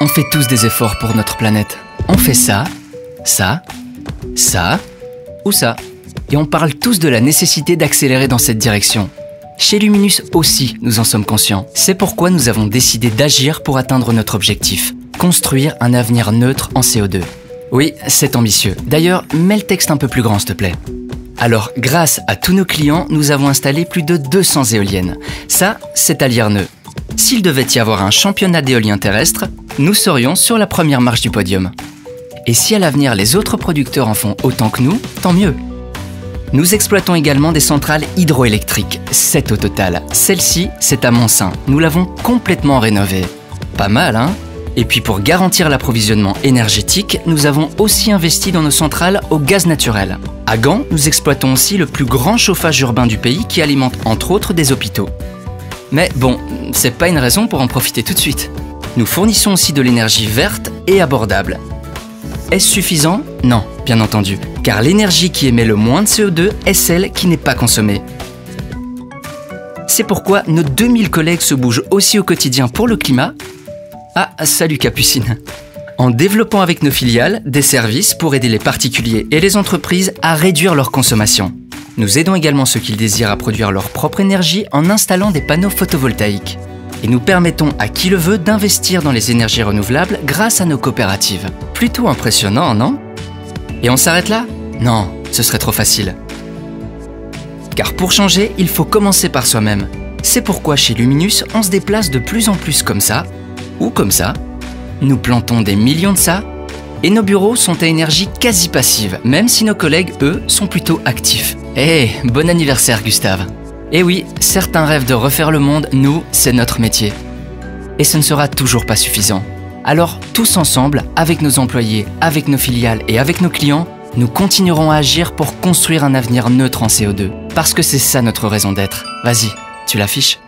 on fait tous des efforts pour notre planète. On fait ça, ça, ça ou ça. Et on parle tous de la nécessité d'accélérer dans cette direction. Chez Luminus aussi, nous en sommes conscients. C'est pourquoi nous avons décidé d'agir pour atteindre notre objectif. Construire un avenir neutre en CO2. Oui, c'est ambitieux. D'ailleurs, mets le texte un peu plus grand, s'il te plaît. Alors, grâce à tous nos clients, nous avons installé plus de 200 éoliennes. Ça, c'est à Lierneux. S'il devait y avoir un championnat d'éolien terrestre, nous serions sur la première marche du podium. Et si à l'avenir les autres producteurs en font autant que nous, tant mieux. Nous exploitons également des centrales hydroélectriques, 7 au total. Celle-ci, c'est à Montsaint. Nous l'avons complètement rénovée. Pas mal, hein? Et puis pour garantir l'approvisionnement énergétique, nous avons aussi investi dans nos centrales au gaz naturel. À Gand, nous exploitons aussi le plus grand chauffage urbain du pays qui alimente entre autres des hôpitaux. Mais bon, c'est pas une raison pour en profiter tout de suite. Nous fournissons aussi de l'énergie verte et abordable. Est-ce suffisant? Non, bien entendu, car l'énergie qui émet le moins de CO2 est celle qui n'est pas consommée. C'est pourquoi nos 2000 collègues se bougent aussi au quotidien pour le climat. Ah, salut Capucine! En développant avec nos filiales des services pour aider les particuliers et les entreprises à réduire leur consommation. Nous aidons également ceux qui le désirent à produire leur propre énergie en installant des panneaux photovoltaïques. Et nous permettons à qui le veut d'investir dans les énergies renouvelables grâce à nos coopératives. Plutôt impressionnant, non? Et on s'arrête là? Non, ce serait trop facile. Car pour changer, il faut commencer par soi-même. C'est pourquoi chez Luminus, on se déplace de plus en plus comme ça, ou comme ça. Nous plantons des millions de ça, et nos bureaux sont à énergie quasi passive, même si nos collègues, eux, sont plutôt actifs. Bon anniversaire Gustave! Et oui, certains rêvent de refaire le monde, nous, c'est notre métier. Et ce ne sera toujours pas suffisant. Alors, tous ensemble, avec nos employés, avec nos filiales et avec nos clients, nous continuerons à agir pour construire un avenir neutre en CO2. Parce que c'est ça notre raison d'être. Vas-y, tu l'affiches?